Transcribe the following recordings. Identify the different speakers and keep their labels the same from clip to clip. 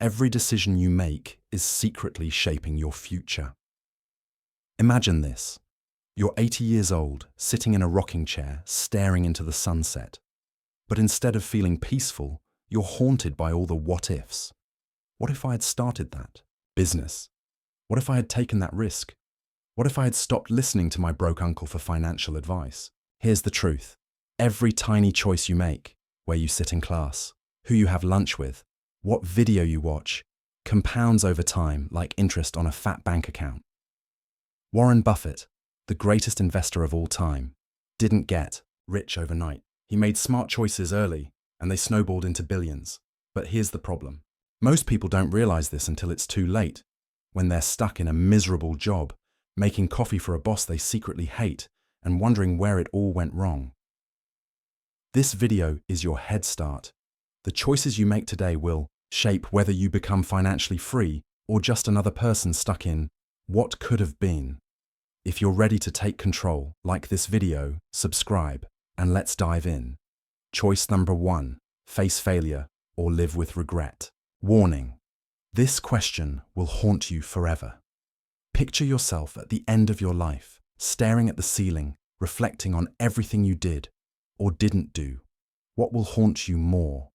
Speaker 1: Every decision you make is secretly shaping your future. Imagine this. You're 80 years old, sitting in a rocking chair, staring into the sunset. But instead of feeling peaceful, you're haunted by all the what-ifs. What if I had started that business? What if I had taken that risk? What if I had stopped listening to my broke uncle for financial advice? Here's the truth. Every tiny choice you make, where you sit in class, who you have lunch with, what video you watch, compounds over time like interest on a fat bank account. Warren Buffett, the greatest investor of all time, didn't get rich overnight. He made smart choices early, and they snowballed into billions. But here's the problem. Most people don't realize this until it's too late, when they're stuck in a miserable job, making coffee for a boss they secretly hate, and wondering where it all went wrong. This video is your head start. The choices you make today will shape whether you become financially free or just another person stuck in what could have been. If you're ready to take control, like this video, subscribe, and let's dive in. Choice number 1, face failure or live with regret. Warning: this question will haunt you forever. Picture yourself at the end of your life, staring at the ceiling, reflecting on everything you did or didn't do. What will haunt you more?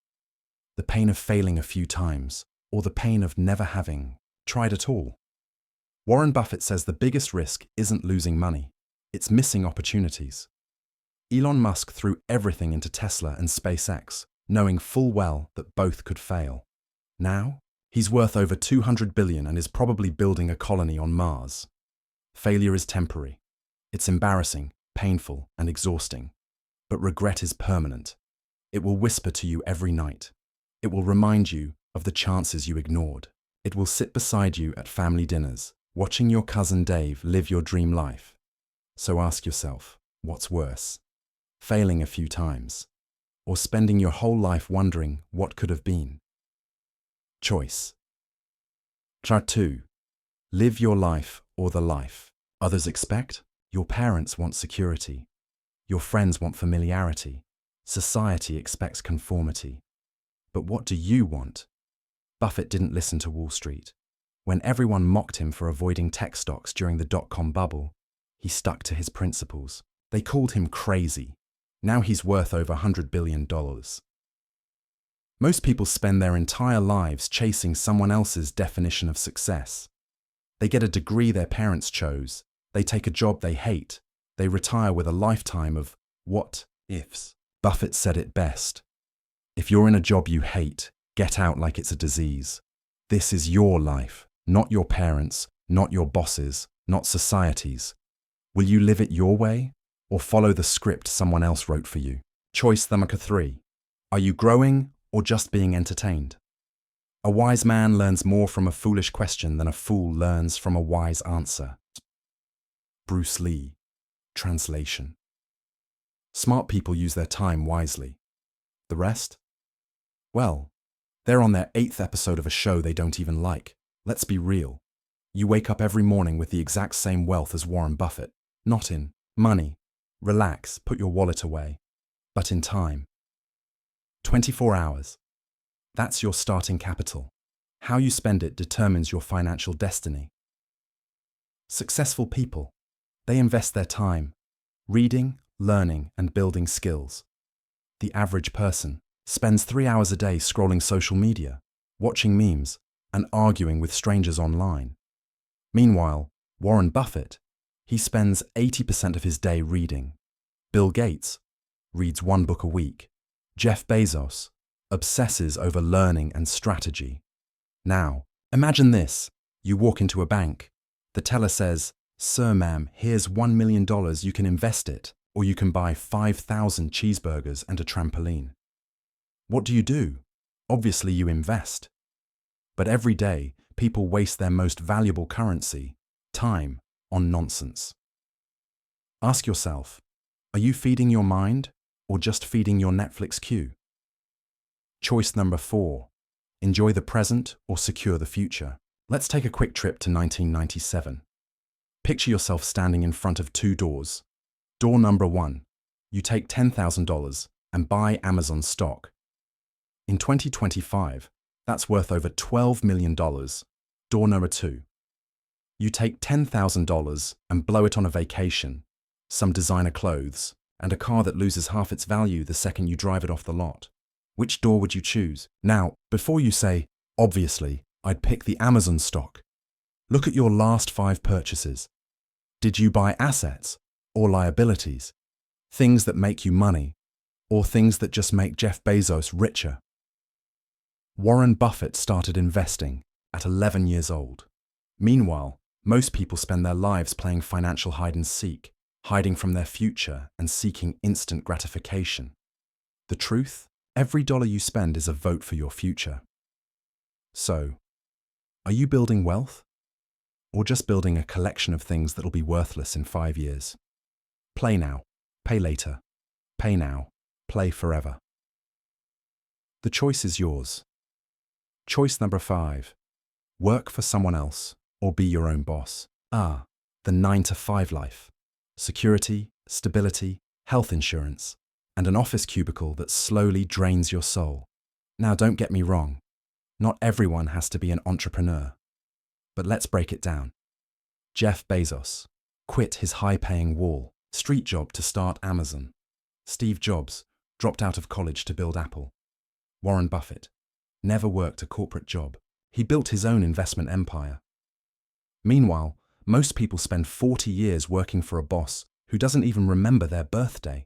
Speaker 1: The pain of failing a few times, or the pain of never having tried at all? Warren Buffett says the biggest risk isn't losing money, it's missing opportunities. Elon Musk threw everything into Tesla and SpaceX, knowing full well that both could fail. Now, he's worth over $200 billion and is probably building a colony on Mars. Failure is temporary. It's embarrassing, painful, and exhausting. But regret is permanent. It will whisper to you every night. It will remind you of the chances you ignored. It will sit beside you at family dinners, watching your cousin Dave live your dream life. So ask yourself, what's worse? Failing a few times, or spending your whole life wondering what could have been? Choice. Chart 2. Live your life or the life others expect. Your parents want security. Your friends want familiarity. Society expects conformity. But what do you want? Buffett didn't listen to Wall Street. When everyone mocked him for avoiding tech stocks during the dot-com bubble, he stuck to his principles. They called him crazy. Now he's worth over $100 billion. Most people spend their entire lives chasing someone else's definition of success. They get a degree their parents chose. They take a job they hate. They retire with a lifetime of what-ifs. Buffett said it best. If you're in a job you hate, get out like it's a disease. This is your life, not your parents', not your boss's, not society's. Will you live it your way, or follow the script someone else wrote for you? Choice number 3. Are you growing or just being entertained? A wise man learns more from a foolish question than a fool learns from a wise answer. Bruce Lee. Translation. Smart people use their time wisely. The rest? Well, they're on their 8th episode of a show they don't even like. Let's be real. You wake up every morning with the exact same wealth as Warren Buffett. Not in money. Relax, put your wallet away. But in time. 24 hours. That's your starting capital. How you spend it determines your financial destiny. Successful people, they invest their time, reading, learning, and building skills. The average person spends 3 hours a day scrolling social media, watching memes, and arguing with strangers online. Meanwhile, Warren Buffett, he spends 80% of his day reading. Bill Gates reads 1 book a week. Jeff Bezos obsesses over learning and strategy. Now, imagine this. You walk into a bank. The teller says, "Sir, ma'am, here's $1 million, you can invest it, or you can buy 5,000 cheeseburgers and a trampoline." What do? Obviously you invest. But every day, people waste their most valuable currency, time, on nonsense. Ask yourself, are you feeding your mind or just feeding your Netflix queue? Choice number 4. Enjoy the present or secure the future. Let's take a quick trip to 1997. Picture yourself standing in front of 2 doors. Door number 1. You take $10,000 and buy Amazon stock. In 2025, That's worth over $12 million. Door number 2. You take $10,000 and blow it on a vacation, some designer clothes, and a car that loses half its value the second you drive it off the lot. Which door would you choose? Now, before you say, obviously, I'd pick the Amazon stock. Look at your last 5 purchases. Did you buy assets or liabilities? Things that make you money, or things that just make Jeff Bezos richer? Warren Buffett started investing at 11 years old. Meanwhile, most people spend their lives playing financial hide-and-seek, hiding from their future and seeking instant gratification. The truth? Every dollar you spend is a vote for your future. So, are you building wealth? Or just building a collection of things that'll be worthless in 5 years? Play now, pay later. Pay now, play forever. The choice is yours. Choice number 5. Work for someone else or be your own boss. The 9-to-5 life. Security, stability, health insurance, and an office cubicle that slowly drains your soul. Now, don't get me wrong. Not everyone has to be an entrepreneur. But let's break it down. Jeff Bezos quit his high-paying Wall Street job to start Amazon. Steve Jobs dropped out of college to build Apple. Warren Buffett never worked a corporate job. He built his own investment empire. Meanwhile, most people spend 40 years working for a boss who doesn't even remember their birthday.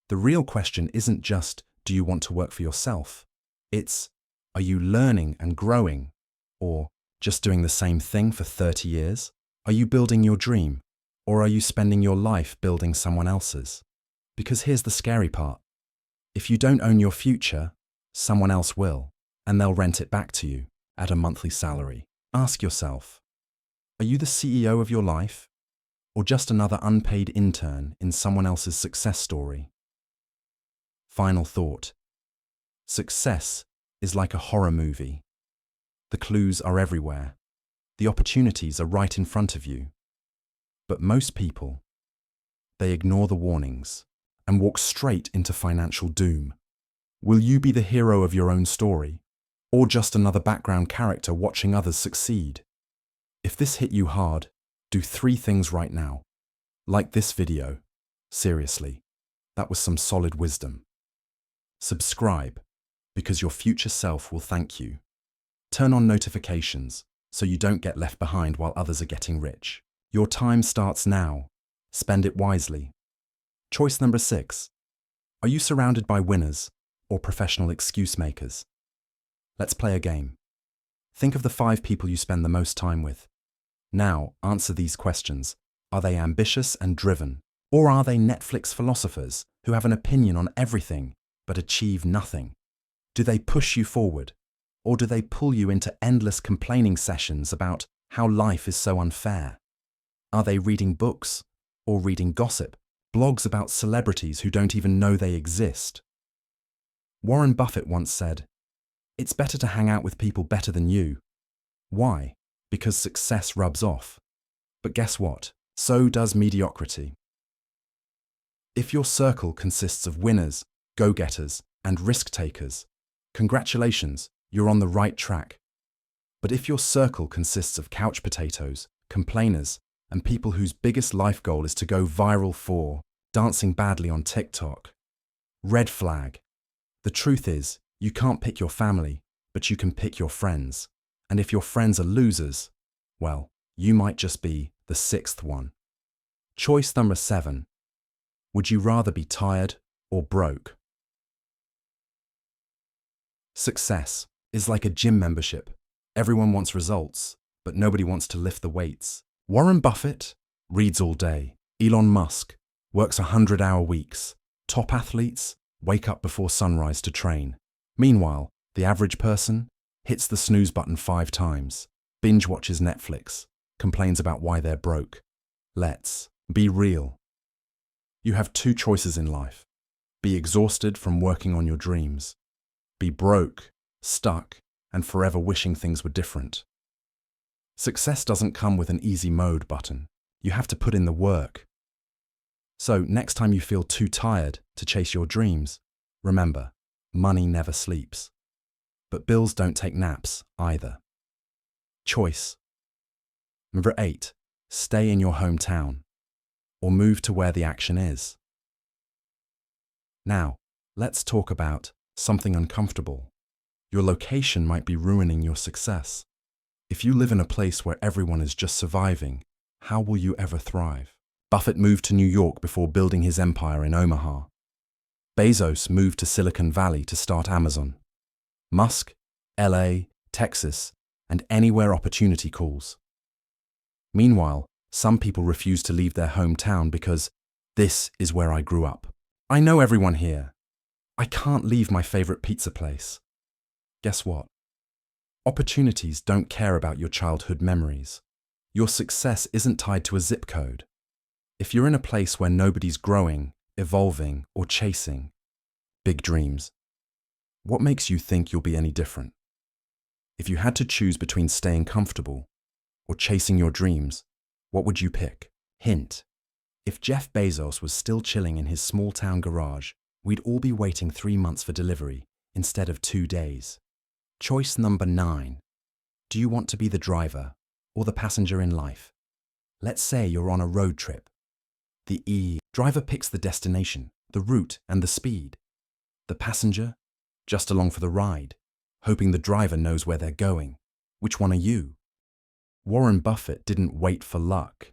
Speaker 1: The real question isn't just, do you want to work for yourself? It's, are you learning and growing? Or just doing the same thing for 30 years? Are you building your dream? Or are you spending your life building someone else's? Because here's the scary part. If you don't own your future, someone else will, and they'll rent it back to you at a monthly salary. Ask yourself, are you the CEO of your life, or just another unpaid intern in someone else's success story? Final thought. Success is like a horror movie. The clues are everywhere. The opportunities are right in front of you. But most people, they ignore the warnings and walk straight into financial doom. Will you be the hero of your own story, or just another background character watching others succeed? If this hit you hard, do 3 things right now. Like this video. Seriously, that was some solid wisdom. Subscribe, because your future self will thank you. Turn on notifications so you don't get left behind while others are getting rich. Your time starts now. Spend it wisely. Choice number 6. Are you surrounded by winners or professional excuse makers? Let's play a game. Think of the 5 people you spend the most time with. Now, answer these questions. Are they ambitious and driven? Or are they Netflix philosophers who have an opinion on everything but achieve nothing? Do they push you forward? Or do they pull you into endless complaining sessions about how life is so unfair? Are they reading books or reading gossip, blogs about celebrities who don't even know they exist? Warren Buffett once said, "It's better to hang out with people better than you." Why? Because success rubs off. But guess what? So does mediocrity. If your circle consists of winners, go-getters, and risk-takers, congratulations, you're on the right track. But if your circle consists of couch potatoes, complainers, and people whose biggest life goal is to go viral for dancing badly on TikTok, red flag. The truth is, you can't pick your family, but you can pick your friends. And if your friends are losers, well, you might just be the 6th one. Choice number 7. Would you rather be tired or broke? Success is like a gym membership. Everyone wants results, but nobody wants to lift the weights. Warren Buffett reads all day. Elon Musk works 100-hour weeks. Top athletes wake up before sunrise to train. Meanwhile, the average person hits the snooze button 5 times, binge watches Netflix, complains about why they're broke. Let's be real. You have 2 choices in life. Be exhausted from working on your dreams. Be broke, stuck, and forever wishing things were different. Success doesn't come with an easy mode button. You have to put in the work. So next time you feel too tired to chase your dreams, remember, money never sleeps. But bills don't take naps either. Choice. Number 8. Stay in your hometown or move to where the action is. Now, let's talk about something uncomfortable. Your location might be ruining your success. If you live in a place where everyone is just surviving, how will you ever thrive? Buffett moved to New York before building his empire in Omaha. Bezos moved to Silicon Valley to start Amazon. Musk, LA, Texas, and anywhere opportunity calls. Meanwhile, some people refuse to leave their hometown because this is where I grew up. I know everyone here. I can't leave my favorite pizza place. Guess what? Opportunities don't care about your childhood memories. Your success isn't tied to a zip code. If you're in a place where nobody's growing, evolving, or chasing big dreams, what makes you think you'll be any different? If you had to choose between staying comfortable or chasing your dreams, what would you pick? Hint: if Jeff Bezos was still chilling in his small-town garage, we'd all be waiting 3 months for delivery instead of 2 days. Choice number 9. Do you want to be the driver or the passenger in life? Let's say you're on a road trip. The driver picks the destination, the route, and the speed. The passenger, just along for the ride, hoping the driver knows where they're going. Which one are you? Warren Buffett didn't wait for luck.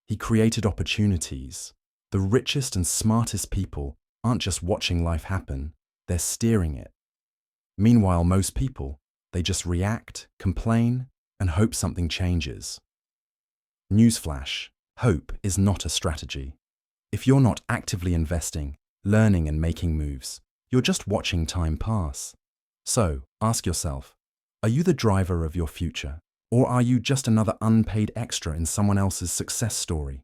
Speaker 1: He created opportunities. The richest and smartest people aren't just watching life happen, they're steering it. Meanwhile, most people, they just react, complain, and hope something changes. Newsflash: hope is not a strategy. If you're not actively investing, learning, and making moves, you're just watching time pass. So, ask yourself, are you the driver of your future, or are you just another unpaid extra in someone else's success story?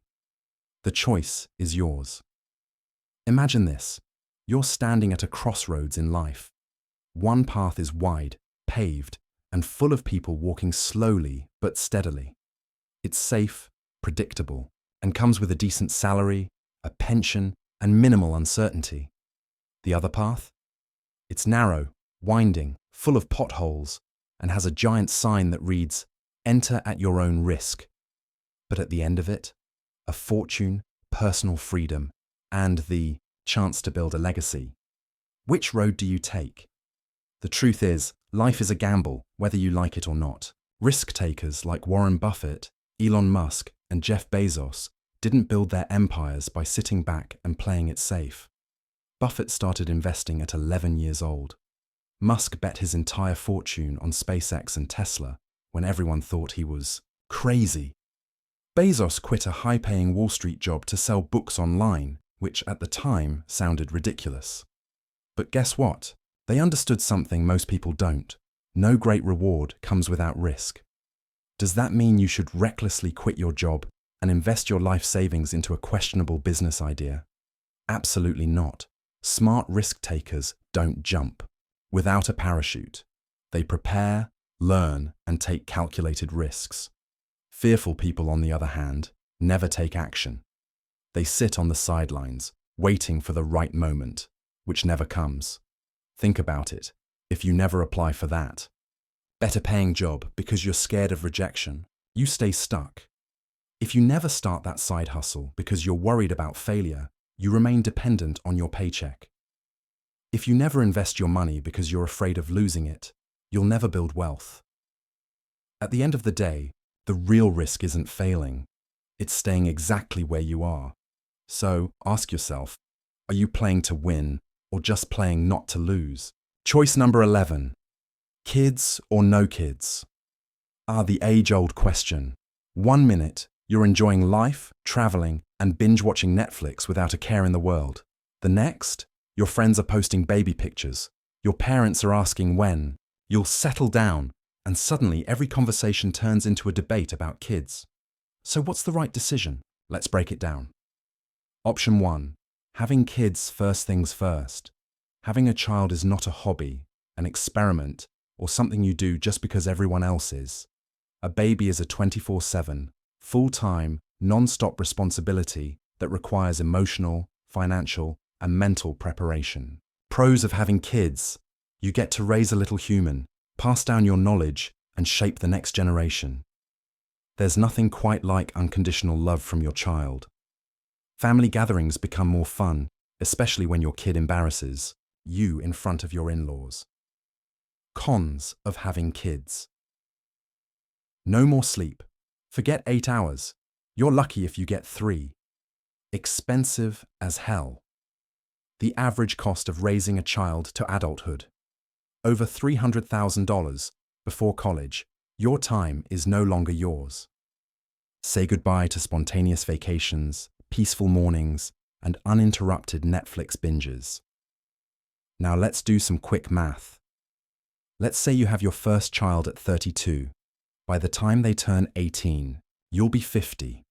Speaker 1: The choice is yours. Imagine this: you're standing at a crossroads in life. One path is wide, paved, and full of people walking slowly but steadily. It's safe, predictable, and comes with a decent salary, a pension, and minimal uncertainty. The other path? It's narrow, winding, full of potholes, and has a giant sign that reads, "Enter at your own risk." But at the end of it, a fortune, personal freedom, and the chance to build a legacy. Which road do you take? The truth is, life is a gamble, whether you like it or not. Risk takers like Warren Buffett, Elon Musk, and Jeff Bezos didn't build their empires by sitting back and playing it safe. Buffett started investing at 11 years old. Musk bet his entire fortune on SpaceX and Tesla when everyone thought he was crazy. Bezos quit a high-paying Wall Street job to sell books online, which at the time sounded ridiculous. But guess what? They understood something most people don't. No great reward comes without risk. Does that mean you should recklessly quit your job and invest your life savings into a questionable business idea? Absolutely not. Smart risk takers don't jump without a parachute. They prepare, learn, and take calculated risks. Fearful people, on the other hand, never take action. They sit on the sidelines, waiting for the right moment, which never comes. Think about it. If you never apply for that better paying job because you're scared of rejection, you stay stuck. If you never start that side hustle because you're worried about failure, you remain dependent on your paycheck. If you never invest your money because you're afraid of losing it, you'll never build wealth. At the end of the day, the real risk isn't failing. It's staying exactly where you are. So ask yourself, are you playing to win or just playing not to lose? Choice number 11. Kids or no kids? The age-old question. 1 minute, you're enjoying life, traveling, and binge-watching Netflix without a care in the world. The next, your friends are posting baby pictures. Your parents are asking when you'll settle down, and suddenly every conversation turns into a debate about kids. So what's the right decision? Let's break it down. Option 1. Having kids first things first. Having a child is not a hobby, an experiment, or something you do just because everyone else is. A baby is a 24/7, full-time, non-stop responsibility that requires emotional, financial, and mental preparation. Pros of having kids: you get to raise a little human, pass down your knowledge, and shape the next generation. There's nothing quite like unconditional love from your child. Family gatherings become more fun, especially when your kid embarrasses you in front of your in-laws. Cons of having kids. No more sleep. Forget 8 hours. You're lucky if you get 3. Expensive as hell. The average cost of raising a child to adulthood. Over $300,000 before college. Your time is no longer yours. Say goodbye to spontaneous vacations, peaceful mornings, and uninterrupted Netflix binges. Now let's do some quick math. Let's say you have your first child at 32. By the time they turn 18, you'll be 50.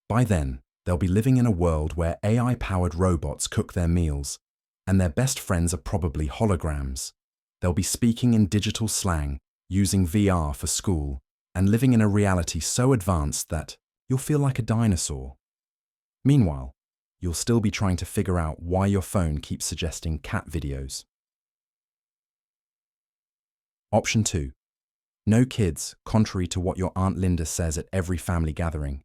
Speaker 1: By then, they'll be living in a world where AI-powered robots cook their meals, and their best friends are probably holograms. They'll be speaking in digital slang, using VR for school, and living in a reality so advanced that you'll feel like a dinosaur. Meanwhile, you'll still be trying to figure out why your phone keeps suggesting cat videos. Option 2. No kids, contrary to what your Aunt Linda says at every family gathering.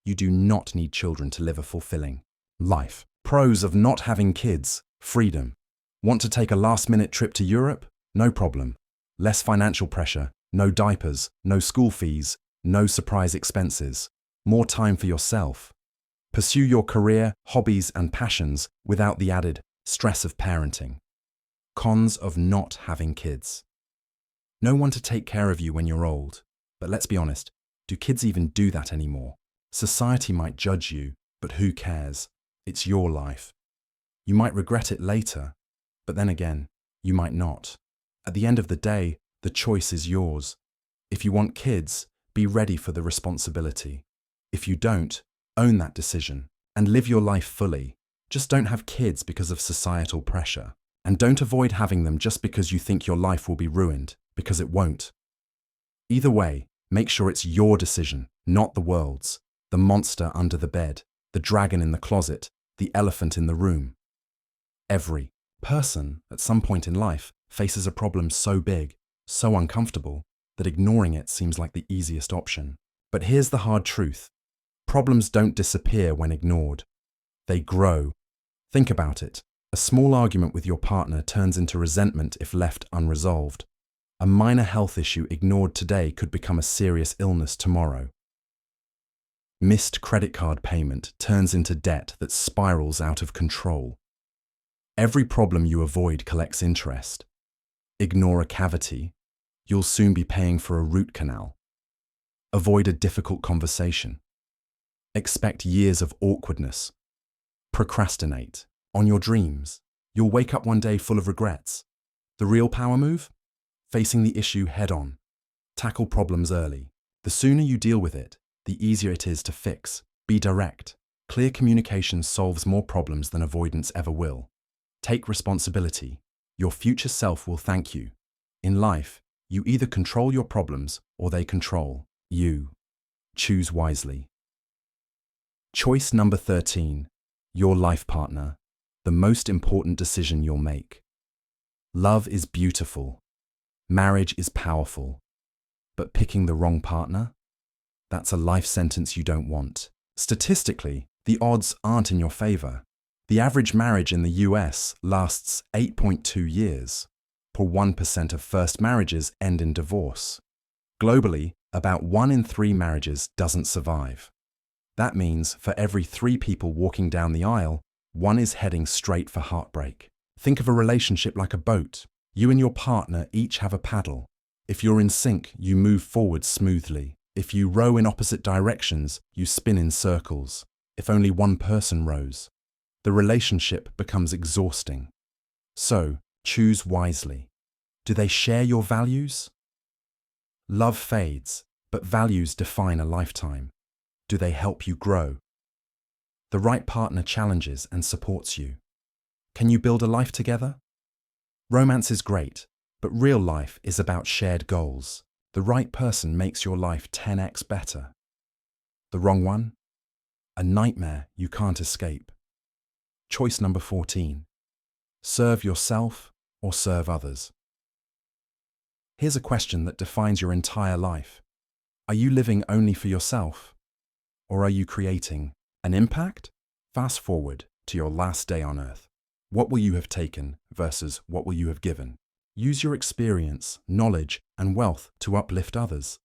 Speaker 1: You do not need children to live a fulfilling life. Pros of not having kids: freedom. Want to take a last-minute trip to Europe? No problem. Less financial pressure, no diapers, no school fees, no surprise expenses. More time for yourself. Pursue your career, hobbies, and passions without the added stress of parenting. Cons of not having kids. No one to take care of you when you're old. But let's be honest, do kids even do that anymore? Society might judge you, but who cares? It's your life. You might regret it later, but then again, you might not. At the end of the day, the choice is yours. If you want kids, be ready for the responsibility. If you don't, own that decision and live your life fully. Just don't have kids because of societal pressure. And don't avoid having them just because you think your life will be ruined, because it won't. Either way, make sure it's your decision, not the world's. The monster under the bed, the dragon in the closet, the elephant in the room. Every person, at some point in life, faces a problem so big, so uncomfortable, that ignoring it seems like the easiest option. But here's the hard truth. Problems don't disappear when ignored. They grow. Think about it. A small argument with your partner turns into resentment if left unresolved. A minor health issue ignored today could become a serious illness tomorrow. Missed credit card payment turns into debt that spirals out of control. Every problem you avoid collects interest. Ignore a cavity, you'll soon be paying for a root canal. Avoid a difficult conversation. Expect years of awkwardness. Procrastinate on your dreams. You'll wake up one day full of regrets. The real power move? Facing the issue head on. Tackle problems early. The sooner you deal with it, the easier it is to fix. Be direct. Clear communication solves more problems than avoidance ever will. Take responsibility. Your future self will thank you. In life, you either control your problems or they control you. Choose wisely. Choice number 13. Your life partner. The most important decision you'll make. Love is beautiful. Marriage is powerful. But picking the wrong partner? That's a life sentence you don't want. Statistically, the odds aren't in your favor. The average marriage in the US lasts 8.2 years. 1% of first marriages end in divorce. Globally, about 1 in 3 marriages doesn't survive. That means for every 3 people walking down the aisle, 1 is heading straight for heartbreak. Think of a relationship like a boat. You and your partner each have a paddle. If you're in sync, you move forward smoothly. If you row in opposite directions, you spin in circles. If only one person rows, the relationship becomes exhausting. So, choose wisely. Do they share your values? Love fades, but values define a lifetime. Do they help you grow? The right partner challenges and supports you. Can you build a life together? Romance is great, but real life is about shared goals. The right person makes your life 10x better. The wrong one? A nightmare you can't escape. Choice number 14. Serve yourself or serve others. Here's a question that defines your entire life. Are you living only for yourself? Or are you creating an impact? Fast forward to your last day on Earth. What will you have taken versus what will you have given? Use your experience, knowledge, and wealth to uplift others.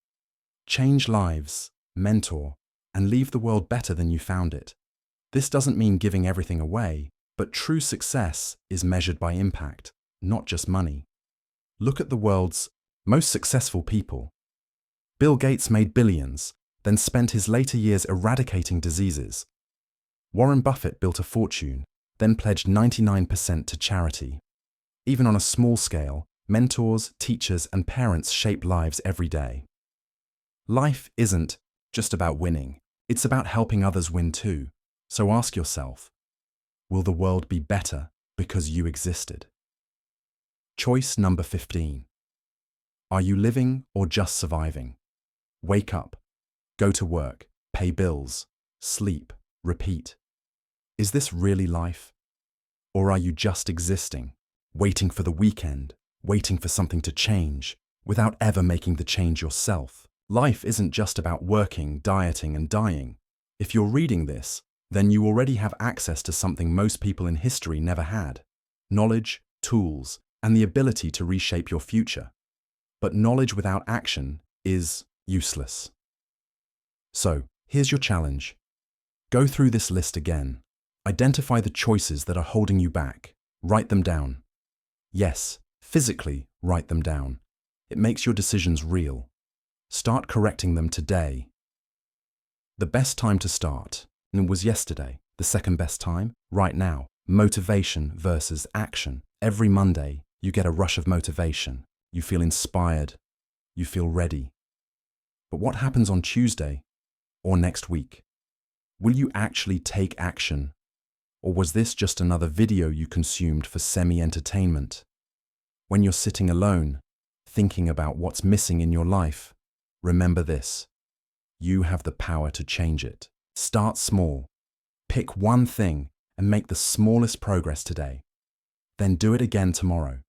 Speaker 1: Change lives, mentor, and leave the world better than you found it. This doesn't mean giving everything away, but true success is measured by impact, not just money. Look at the world's most successful people. Bill Gates made billions, then spent his later years eradicating diseases. Warren Buffett built a fortune, then pledged 99% to charity. Even on a small scale, mentors, teachers, and parents shape lives every day. Life isn't just about winning. It's about helping others win too. So ask yourself, will the world be better because you existed? Choice number 15. Are you living or just surviving? Wake up, go to work, pay bills, sleep, repeat. Is this really life? Or are you just existing, waiting for the weekend, waiting for something to change, without ever making the change yourself? Life isn't just about working, dieting, and dying. If you're reading this, then you already have access to something most people in history never had: knowledge, tools, and the ability to reshape your future. But knowledge without action is useless. So, here's your challenge. Go through this list again. Identify the choices that are holding you back. Write them down. Yes, physically write them down. It makes your decisions real. Start correcting them today. The best time to start was yesterday. The second best time, right now. Motivation versus action. Every Monday, you get a rush of motivation. You feel inspired. You feel ready. But what happens on Tuesday or next week? Will you actually take action? Or was this just another video you consumed for semi-entertainment? When you're sitting alone, thinking about what's missing in your life, remember this: you have the power to change it. Start small. Pick one thing and make the smallest progress today. Then do it again tomorrow.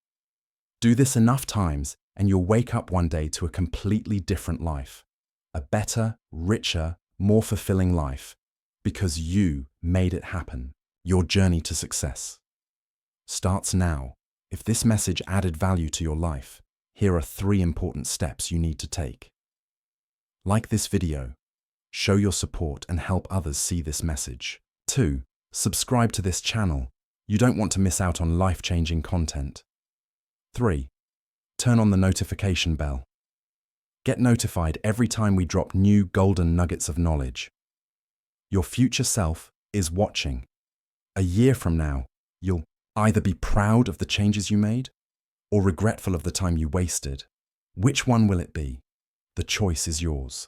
Speaker 1: Do this enough times and you'll wake up one day to a completely different life. A better, richer, more fulfilling life. Because you made it happen. Your journey to success starts now. If this message added value to your life, here are 3 important steps you need to take. Like this video. Show your support and help others see this message. 2. Subscribe to this channel. You don't want to miss out on life-changing content. 3. Turn on the notification bell. Get notified every time we drop new golden nuggets of knowledge. Your future self is watching. A year from now, you'll either be proud of the changes you made or regretful of the time you wasted. Which one will it be? The choice is yours.